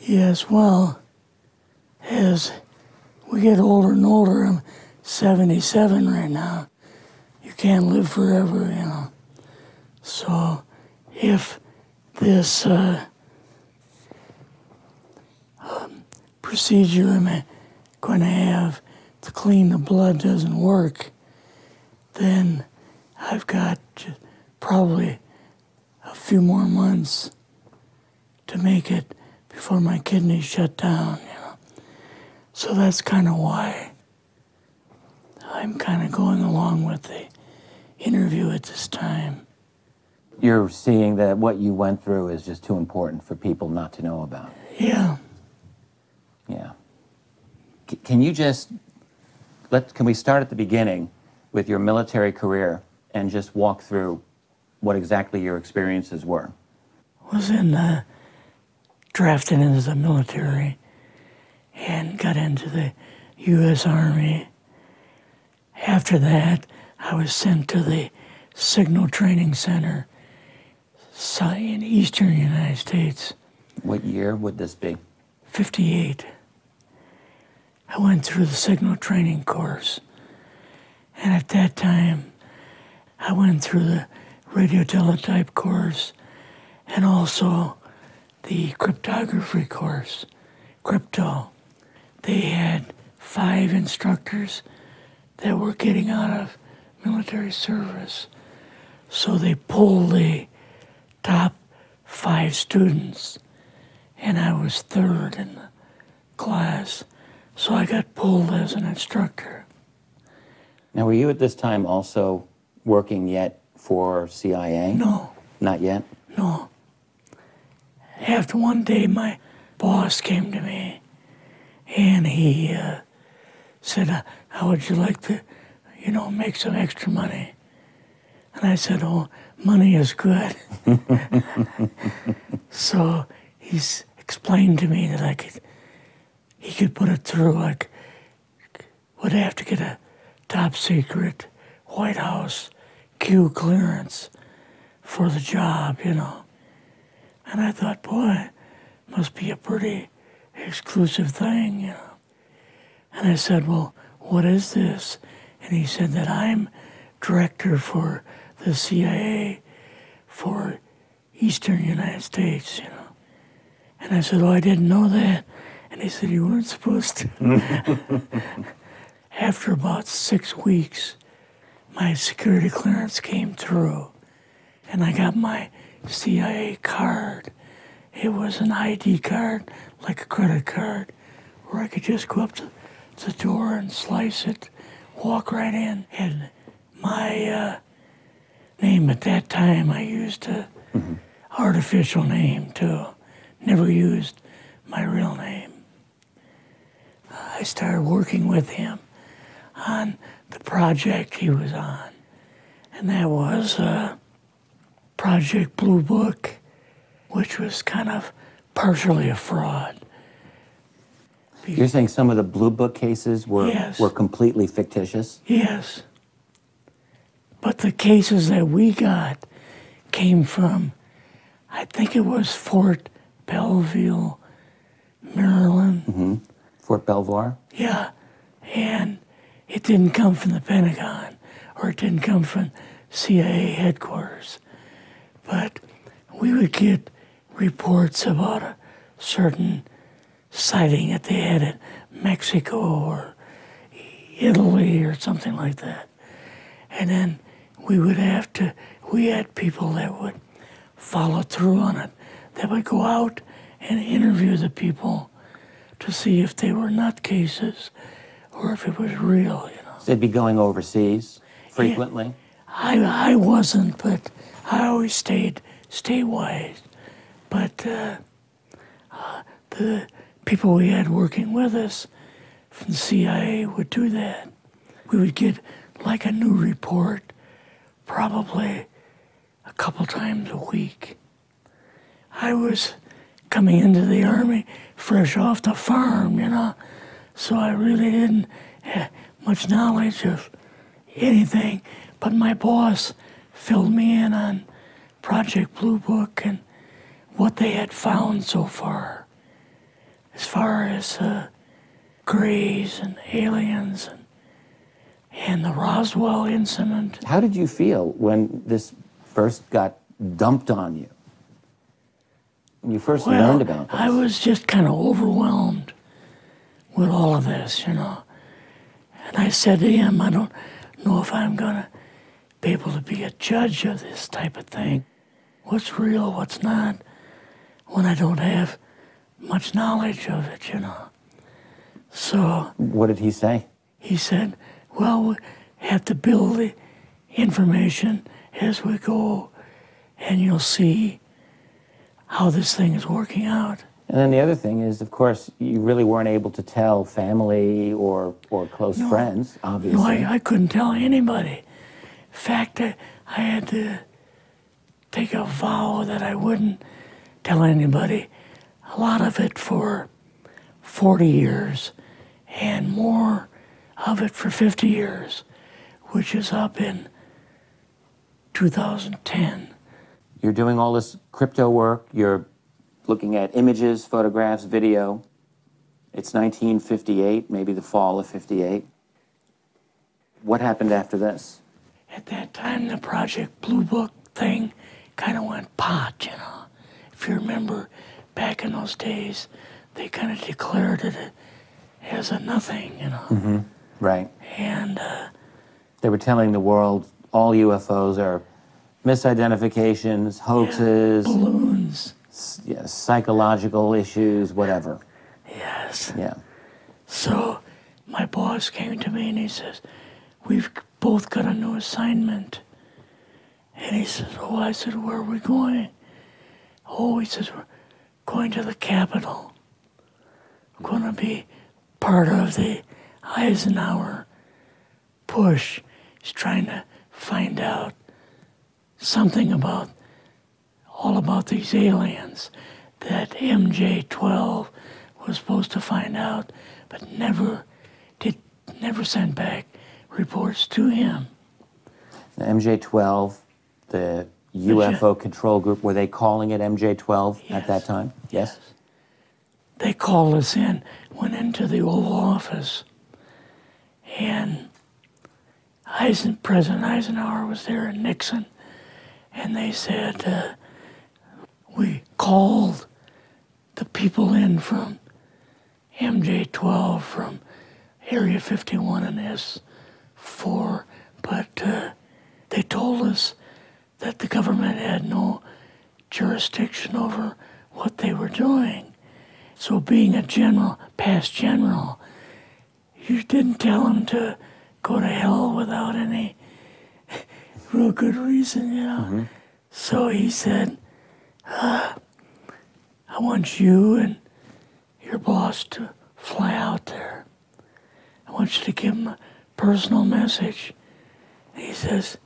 Yes, well, as we get older and older, I'm 77 right now. You can't live forever, you know. So if this procedure I'm going to have to clean the blood doesn't work, then I've got probably a few more months to make it before my kidneys shut down, you know. So that's kind of why I'm kind of going along with the interview at this time. You're seeing that what you went through is just too important for people not to know about. Yeah. Yeah. Can you just, can we start at the beginning with your military career and just walk through what exactly your experiences were? I was drafted into the military and got into the U.S. Army. After that, I was sent to the Signal Training Center in eastern United States. What year would this be? 58. I went through the signal training course. And at that time, I went through the radio teletype course and also the cryptography course, crypto. They had 5 instructors that were getting out of military service. So they pulled the top 5 students, and I was 3rd in the class. So I got pulled as an instructor. Now, were you at this time also working yet for CIA? No. Not yet? No. After one day, my boss came to me, and he said, how would you like to, you know, make some extra money? And I said, oh, money is good. So he's explained to me that he could put it through, would have to get a top secret White House Q clearance for the job, you know. And I thought, boy, must be a pretty exclusive thing, you know. And I said, well, what is this? And he said that I'm director for the CIA for Eastern United States, you know. And I said, oh, I didn't know that. And he said, you weren't supposed to. After about 6 weeks, my security clearance came through, and I got my CIA card. It was an ID card, like a credit card, where I could just go up to the door and slice it, walk right in. And my name at that time, I used an artificial name too. Never used my real name. I started working with him on the project he was on, and that was Project Blue Book, which was kind of partially a fraud. You're saying some of the Blue Book cases were, yes, were completely fictitious? Yes. But the cases that we got came from, I think it was Fort Belvoir, Maryland. Fort Belvoir? Yeah, and it didn't come from the Pentagon, or it didn't come from CIA headquarters. But we would get reports about a certain sighting that they had in Mexico or Italy or something like that. And then we had people that would follow through on it, that would go out and interview the people to see if they were nutcases or if it was real, you know. So they'd be going overseas frequently? Yeah, I wasn't, but I always stayed statewide. But the people we had working with us from the CIA would do that. We would get like a new report probably a couple times a week. I was coming into the Army fresh off the farm, you know, so I really didn't have much knowledge of anything, but my boss filled me in on Project Blue Book and what they had found so far. as far as Greys and aliens and the Roswell incident. How did you feel when this first got dumped on you? When you first learned about this? I was just kind of overwhelmed with all of this, you know. And I said to him, I don't know if I'm going to be able to be a judge of this type of thing. What's real, what's not, when I don't have much knowledge of it, you know. So... What did he say? He said, well, we have to build the information as we go, and you'll see how this thing is working out. And then the other thing is, of course, you really weren't able to tell family or close friends, obviously. No, I couldn't tell anybody. In fact, I had to take a vow that I wouldn't tell anybody. A lot of it for 40 years, and more of it for 50 years, which is up in 2010. You're doing all this crypto work, you're looking at images, photographs, video. It's 1958, maybe the fall of 58. What happened after this? At that time, the Project Blue Book thing kind of went pot, you know. If you remember, back in those days, they kind of declared it as a nothing, you know. Mm-hmm. Right. And they were telling the world all UFOs are misidentifications, hoaxes, balloons, psychological issues, whatever. Yes. Yeah. So my boss came to me and he says, we've both got a new assignment. And he says, oh, I said, where are we going? Oh, he says, we're going to the Capitol. We're going to be part of the Eisenhower push. He's trying to find out something about, all about these aliens that MJ-12 was supposed to find out, but never sent back reports to him. The MJ-12, the UFO control group, were they calling it MJ-12 yes. at that time? Yes. They called us in, went into the Oval Office, and President Eisenhower was there and Nixon, and they said, we called the people in from MJ-12 from Area 51 and S4, but they told us that the government had no jurisdiction over what they were doing. So being a general, past general, you didn't tell them to go to hell without any real good reason, you know. Mm-hmm. So he said, I want you and your boss to fly out there. I want you to give them a personal message. And he says,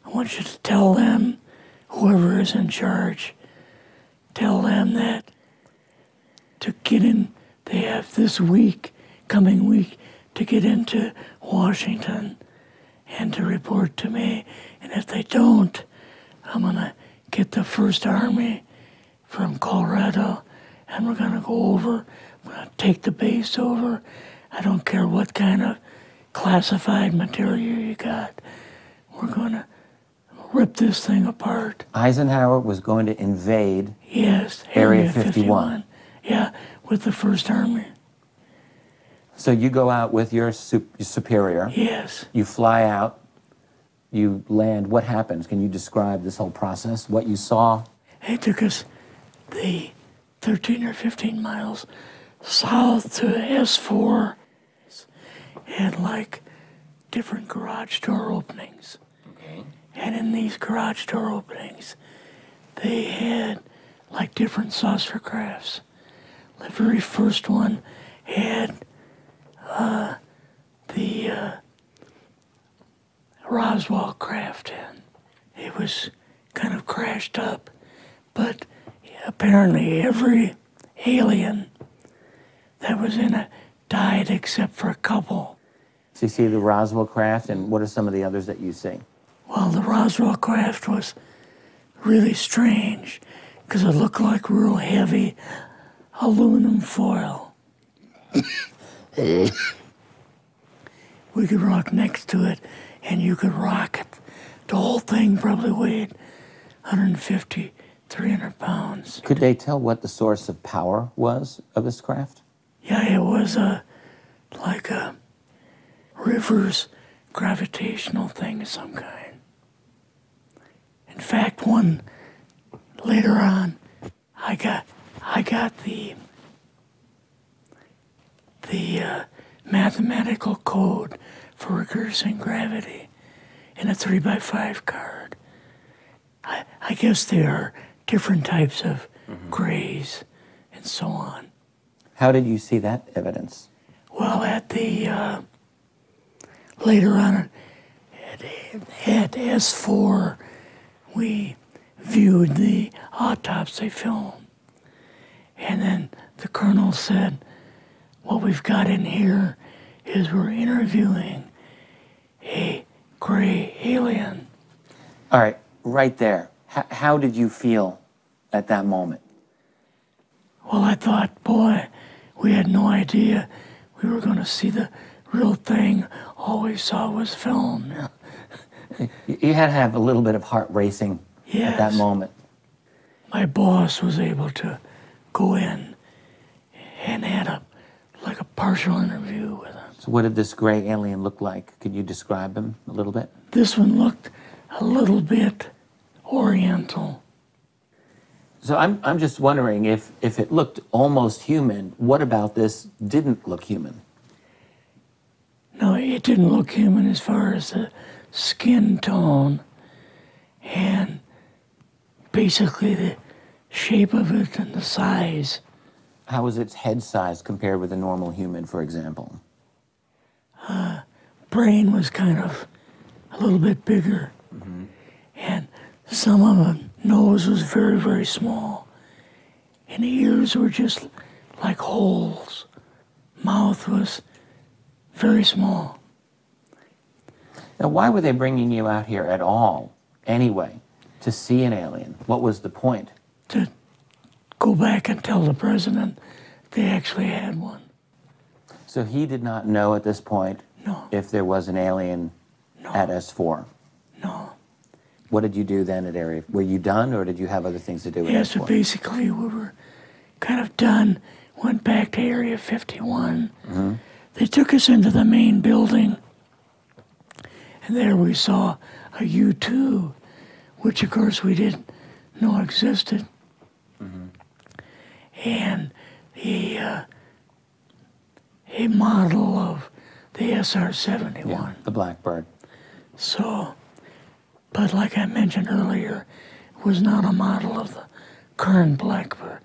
I want you to tell them, whoever is in charge, tell them that to get in, they have this week, coming week, to get into Washington and to report to me. And if they don't, I'm going to get the First Army from Colorado, and we're going to go over, we're going to take the base over. I don't care what kind of classified material you got. We're going to rip this thing apart. Eisenhower was going to invade yes, Area 51. Yeah, with the First Army. So you go out with your superior. Yes. You fly out. You land. What happens? Can you describe this whole process, what you saw? They took us the 13 or 15 miles south to S4 and like different garage door openings. Okay. And in these garage door openings, they had like different saucer crafts. The very first one had the Roswell craft in. It was kind of crashed up, but apparently every alien that was in it died except for a couple. So you see the Roswell craft, and what are some of the others that you see? Well, the Roswell craft was really strange because it looked like real heavy aluminum foil. We could rock next to it, and you could rock it. The whole thing probably weighed 150, 300 pounds. Could they tell what the source of power was of this craft? Yeah, it was like a reverse gravitational thing of some kind. In fact, one later on, I got the mathematical code for reversing gravity in a 3x5 card. I guess there are different types of grays and so on. How did you see that evidence? Well, at the later on at S4, we viewed the autopsy film, and then the colonel said, "What we've got in here is we're interviewing a gray alien." All right, right there. How did you feel at that moment? Well, I thought, boy, we had no idea we were going to see the real thing. All we saw was film. You had to have a little bit of heart racing at that moment. My boss was able to go in and had like a partial interview with him. So what did this gray alien look like? Could you describe him a little bit? This one looked a little bit oriental. So I'm just wondering if it looked almost human, what about this didn't look human? No, it didn't look human as far as the skin tone and basically the shape of it and the size. How was its head size compared with a normal human, for example? Brain was kind of a little bit bigger. And some of the nose was very, very small. And the ears were just like holes. Mouth was very small. Now, why were they bringing you out here at all, anyway, to see an alien? What was the point? To go back and tell the president they actually had one. So he did not know at this point if there was an alien at S4? No. What did you do then at Area? Were you done, or did you have other things to do with Yeah, S4? so basically we were kind of done, went back to Area 51. They took us into the main building, and there we saw a U-2, which of course we didn't know existed. And a model of the SR-71. Yeah, the Blackbird. So, but like I mentioned earlier, it was not a model of the current Blackbird.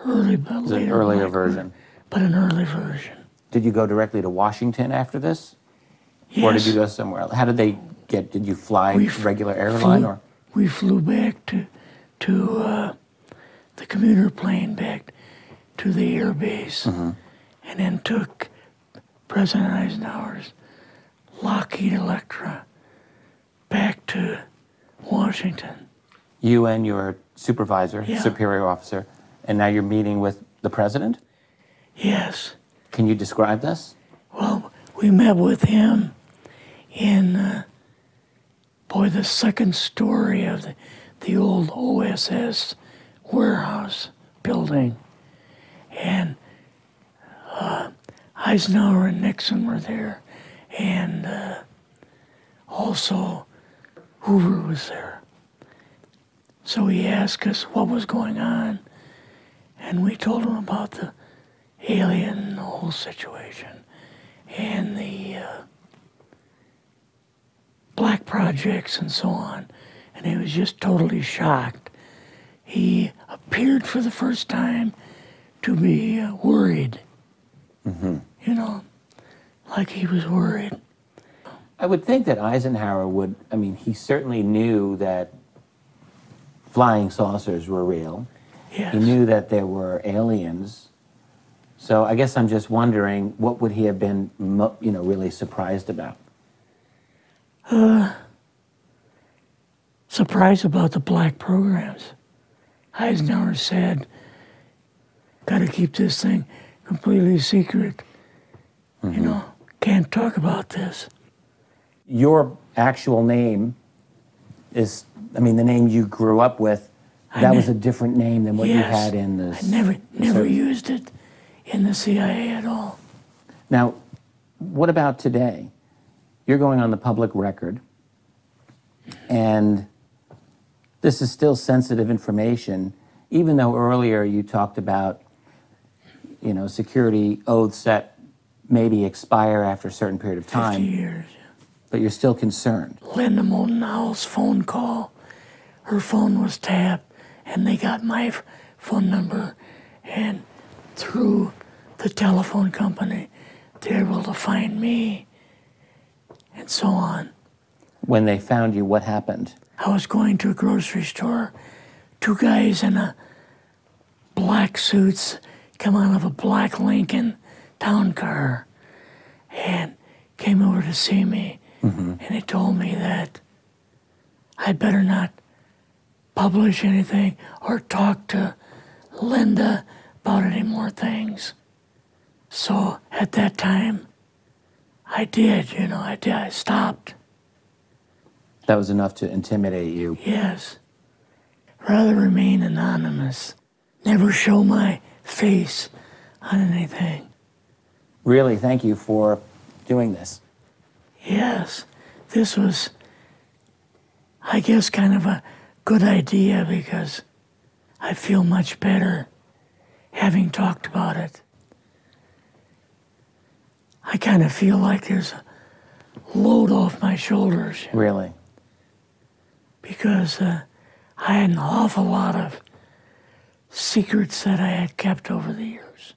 It's an earlier version. But an early version. Did you go directly to Washington after this? Yes. Or did you go somewhere else? How did they get, did you fly regular airline? Or we flew back to the commuter plane back to the air base, and then took President Eisenhower's Lockheed Electra back to Washington. You and your supervisor, Yeah. superior officer, and now you're meeting with the president? Yes. Can you describe this? Well, we met with him in, the second story of the old OSS warehouse building. And Eisenhower and Nixon were there, and also Hoover was there. So he asked us what was going on, and we told him about the alien, the whole situation, and the black projects and so on. And he was just totally shocked. He appeared for the first time to be worried. You know, like he was worried. I would think that Eisenhower would, he certainly knew that flying saucers were real. Yes. He knew that there were aliens. So I guess I'm just wondering, what would he have been, really surprised about? Surprised about the black programs. Eisenhower said, got to keep this thing completely secret. You know, can't talk about this. Your actual name is, I mean, the name you grew up with, that was a different name than what you had in the... I never used it in the CIA at all. Now, what about today? You're going on the public record, and this is still sensitive information, even though earlier you talked about, you know, security oaths that maybe expire after a certain period of time. 50 years. But you're still concerned. Linda Moldenhauer's phone call, her phone was tapped, and they got my phone number, and through the telephone company, they're able to find me, and so on. When they found you, what happened? I was going to a grocery store. Two guys in a black suits come out of a black Lincoln town car and came over to see me. And they told me that I'd better not publish anything or talk to Linda about any more things. So at that time, I did, you know, I stopped. That was enough to intimidate you. Yes. Rather remain anonymous. Never show my face on anything. Really, thank you for doing this. Yes, this was, I guess, kind of a good idea because I feel much better having talked about it. I kind of feel like there's a load off my shoulders. Really? Because I had an awful lot of secrets that I had kept over the years.